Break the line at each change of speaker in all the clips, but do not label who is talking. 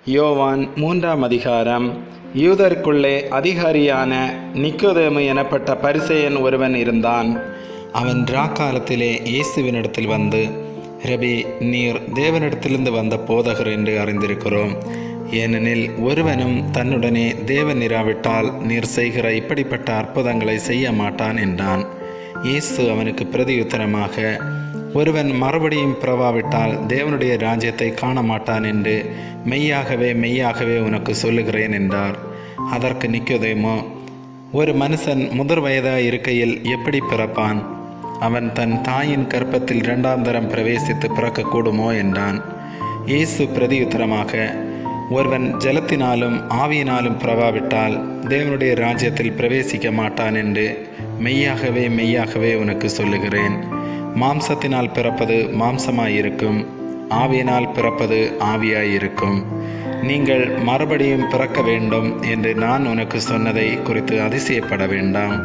யோவான் 3ஆம் அதிகாரம். யூதருக்குள்ளே அதிகாரியான நிக்கோதேமு எனப்பட்ட பரிசேயன் ஒருவன் இருந்தான். அவன் ராக்காலத்திலே இயேசுவினிடத்தில் வந்து, ரபி, நீர் தேவனிடத்திலிருந்து வந்த போதகர் என்று அறிந்திருக்கிறோம். ஏனெனில் ஒருவனும் தன்னுடனே தேவன் இராவிட்டால் நீர் செய்கிற இப்படிப்பட்ட அற்புதங்களை செய்ய மாட்டான் என்றான். இயேசு அவனுக்கு பிரதியுத்தரமாக, ஒருவன் மறுபடியும் பிறவாவிட்டால் தேவனுடைய ராஜ்யத்தை காண மாட்டான் என்று மெய்யாகவே மெய்யாகவே உனக்கு சொல்லுகிறேன் என்றார். அதற்கு நிக்கோதேமு, ஒரு மனுஷன் முதிர் வயதாய் இருக்கையில் எப்படி பிறப்பான்? அவன் தன் தாயின் கர்ப்பத்தில் 2ஆம் தரம் பிரவேசித்து பிறக்கக்கூடுமோ என்றான். இயேசு பிரதியுத்தரமாக, ஒருவன் ஜலத்தினாலும் ஆவியினாலும் பிறவாவிட்டால் தேவனுடைய ராஜ்யத்தில் பிரவேசிக்க மாட்டான் என்று மெய்யாகவே மெய்யாகவே உனக்கு சொல்லுகிறேன். மாம்சத்தினால் பிறப்பது மாம்சமாயிருக்கும், ஆவியினால் பிறப்பது ஆவியாயிருக்கும். நீங்கள் மறுபடியும் பிறக்க வேண்டும் என்று நான் உனக்கு சொன்னதை குறித்து அதிசயப்பட வேண்டாம்.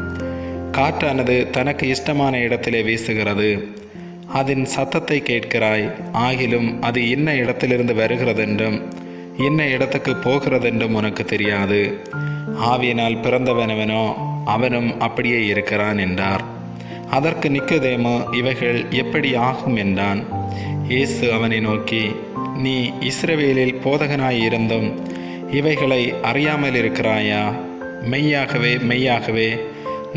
காற்றானது தனக்கு இஷ்டமான இடத்திலே வீசுகிறது, அதன் சத்தத்தை கேட்கிறாய், ஆகிலும் அது இன்ன இடத்திலிருந்து வருகிறதென்றும் இன்ன இடத்துக்கு போகிறதென்றும் உனக்கு தெரியாது. ஆவியினால் பிறந்தவனவனோ அவனும் அப்படியே இருக்கிறான் என்றார். அதற்கு நிக்கோதேமு, இவைகள் எப்படி ஆகும் என்றான். இயேசு அவனை நோக்கி, நீ இஸ்ரவேலில் போதகனாய் இருந்தும் இவைகளை அறியாமல் இருக்கிறாயா? மெய்யாகவே மெய்யாகவே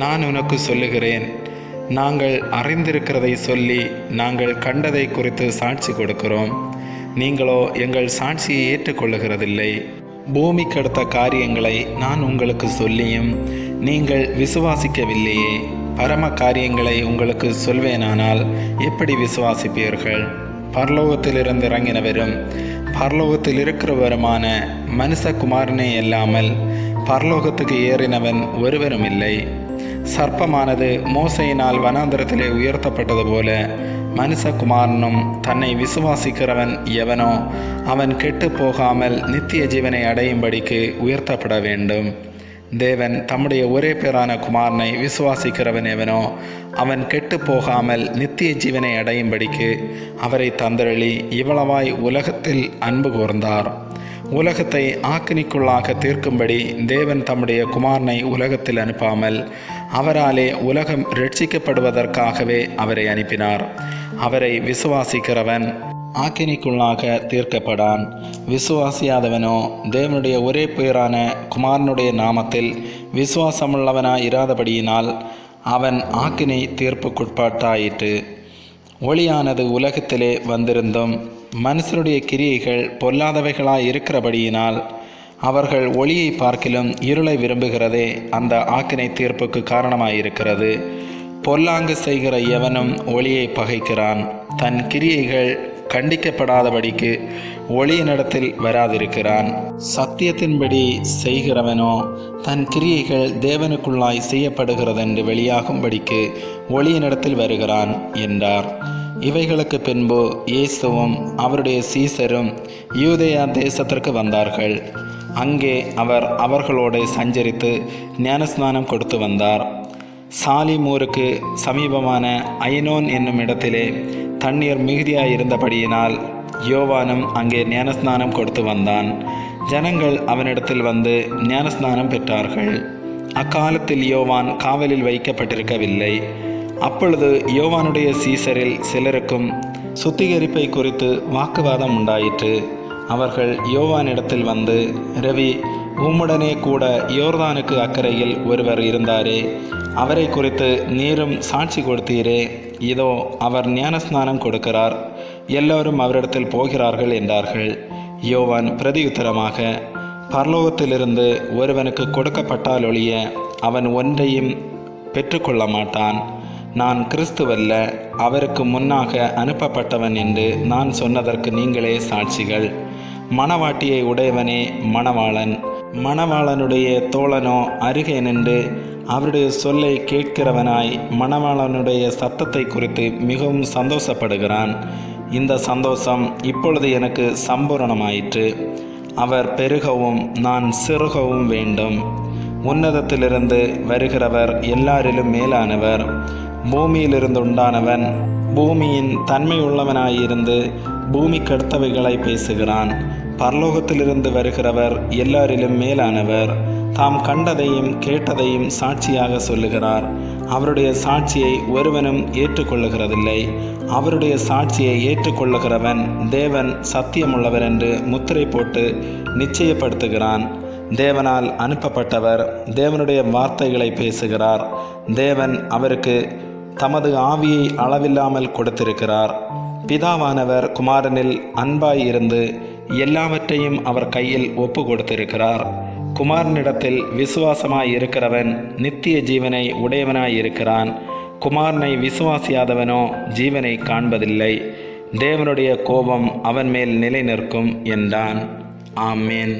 நான் உனக்கு சொல்லுகிறேன், நாங்கள் அறிந்திருக்கிறதை சொல்லி நாங்கள் கண்டதை குறித்து சாட்சி கொடுக்கிறோம். நீங்களோ எங்கள் சாட்சியை ஏற்றுக்கொள்ளுகிறதில்லை. பூமிக்கடுத்த காரியங்களை நான் உங்களுக்கு சொல்லியும் நீங்கள் விசுவாசிக்கவில்லையே. பரம காரியங்களை உங்களுக்கு சொல்வேனானால் எப்படி விசுவாசிப்பீர்கள்? பரலோகத்திலிருந்து இறங்கினவரும் பரலோகத்தில் இருக்கிறவருமான மனுஷகுமாரனே இல்லாமல் பரலோகத்துக்கு ஏறினவன் ஒருவரும் இல்லை. சர்ப்பமானது மோசையினால் வனாந்தரத்திலே உயர்த்தப்பட்டது போல மனுஷகுமாரனும் தன்னை விசுவாசிக்கிறவன் எவனோ அவன் கெட்டு போகாமல் நித்திய ஜீவனை அடையும்படிக்கு உயர்த்தப்பட வேண்டும். தேவன் தம்முடைய ஒரே பேரான குமாரனை விசுவாசிக்கிறவன் எவனோ அவன் கெட்டு போகாமல் நித்திய ஜீவனை அடையும்படிக்கு அவரை தந்தருளி இவ்வளவாய் உலகத்தில் அன்பு கூர்ந்தார். உலகத்தை ஆக்கினிக்குள்ளாக தீர்க்கும்படி தேவன் தம்முடைய குமாரனை உலகத்தில் அனுப்பாமல் அவராலே உலகம் இரட்சிக்கப்படுவதற்காகவே அவரை அனுப்பினார். அவரை விசுவாசிக்கிறவன் ஆக்கினிக்குள்ளாக தீர்க்கப்படான். விசுவாசியாதவனோ தேவனுடைய ஒரே பேரான குமாரனுடைய நாமத்தில் விசுவாசமுள்ளவனாய் இராதபடியினால் அவன் ஆக்கினை தீர்ப்புக்குட்பட்டாயிற்று. ஒளியானது உலகத்திலே வந்திருந்தும் மனுஷருடைய கிரியைகள் பொல்லாதவைகளாய் இருக்கிறபடியினால் அவர்கள் ஒளியை பார்க்கிலும் இருளை விரும்புகிறதே அந்த ஆக்கினை தீர்ப்புக்கு காரணமாயிருக்கிறது. பொல்லாங்கு செய்கிற எவனும் ஒளியை பகைக்கிறான், தன் கிரியைகள் கண்டிக்கப்படாதபடிக்கு ஒளியினிடத்தில் வராதிருக்கிறான். சத்தியத்தின்படி செய்கிறவனோ தன் கிரியைகள் தேவனுக்குள்ளாய் செய்யப்படுகிறதென்று வெளியாகும்படிக்கு ஒளியினிடத்தில் வருகிறான் என்றார். இவைகளுக்கு பின்பு இயேசுவும் அவருடைய சீசரும் யூதேயா தேசத்திற்கு வந்தார்கள். அங்கே அவர் அவர்களோடு சஞ்சரித்து ஞானஸ்நானம் கொடுத்து வந்தார். சாலிமூருக்கு சமீபமான ஐனோன் என்னும் இடத்திலே தண்ணீர் மிகுதியாயிருந்தபடியினால் யோவானும் அங்கே ஞானஸ்நானம் கொடுத்து வந்தான். ஜனங்கள் அவனிடத்தில் வந்து ஞானஸ்நானம் பெற்றார்கள். அக்காலத்தில் யோவான் காவலில் வைக்கப்பட்டிருக்கவில்லை. அப்பொழுது யோவானுடைய சீசரில் சிலருக்கும் சுத்திகரிப்பை குறித்து வாக்குவாதம் உண்டாயிற்று. அவர்கள் யோவானிடத்தில் வந்து, ரவி, உம்முடனே கூட யோர்தானுக்கு அக்கறையில் ஒருவர் இருந்தாரே, அவரை குறித்து நீரும் சாட்சி கொடுத்தீரே, இதோ அவர் ஞானஸ்நானம் கொடுக்கிறார், எல்லோரும் அவரிடத்தில் போகிறார்கள் என்றார்கள். யோவான் பிரதியுத்தரமாக, பரலோகத்திலிருந்து ஒருவனுக்கு கொடுக்கப்பட்டால் ஒழிய அவன் ஒன்றையும் பெற்றுக்கொள்ள மாட்டான். நான் கிறிஸ்துவல்ல, அவருக்கு முன்னாக அனுப்பப்பட்டவன் என்று நான் சொன்னதற்கு நீங்களே சாட்சிகள். மணவாட்டியை உடையவனே மணவாளன். மணவாளனுடைய தோழனோ அருகே நின்று அவருடைய சொல்லை கேட்கிறவனாய் மணவாளனுடைய சத்தத்தை குறித்து மிகவும் சந்தோஷப்படுகிறான். இந்த சந்தோஷம் இப்பொழுது எனக்கு சம்பூரணமாயிற்று. அவர் பெருகவும் நான் சிறுகவும் வேண்டும். உன்னதத்திலிருந்து வருகிறவர் எல்லாரிலும் மேலானவர். பூமியிலிருந்து உண்டானவன் பூமியின் தன்மை உள்ளவனாயிருந்து பூமிக்கடுத்தவைகளை பேசுகிறான். பரலோகத்திலிருந்து வருகிறவர் எல்லாரிலும் மேலானவர். தாம் கண்டதையும் கேட்டதையும் சாட்சியாக சொல்லுகிறார். அவருடைய சாட்சியை ஒருவனும் ஏற்றுக்கொள்ளுகிறதில்லை. அவருடைய சாட்சியை ஏற்றுக்கொள்ளுகிறவன் தேவன் சத்தியமுள்ளவர் என்று முத்திரை போட்டு நிச்சயப்படுத்துகிறான். தேவனால் அனுப்பப்பட்டவர் தேவனுடைய வார்த்தைகளை பேசுகிறார். தேவன் அவருக்கு தமது ஆவியை அளவில்லாமல் கொடுத்திருக்கிறார். பிதாவானவர் குமாரனில் அன்பாய் இருந்து எல்லாவற்றையும் அவர் கையில் ஒப்பு கொடுத்திருக்கிறார். குமாரனிடத்தில் விசுவாசமாய் இருக்கிறவன் நித்திய ஜீவனை உடையவனாய் இருக்கிறான். குமாரனை விசுவாசியாதவனோ ஜீவனை காண்பதில்லை. தேவனுடைய கோபம் அவன் மேல் நிலை நிற்கும் என்றான். ஆமேன்.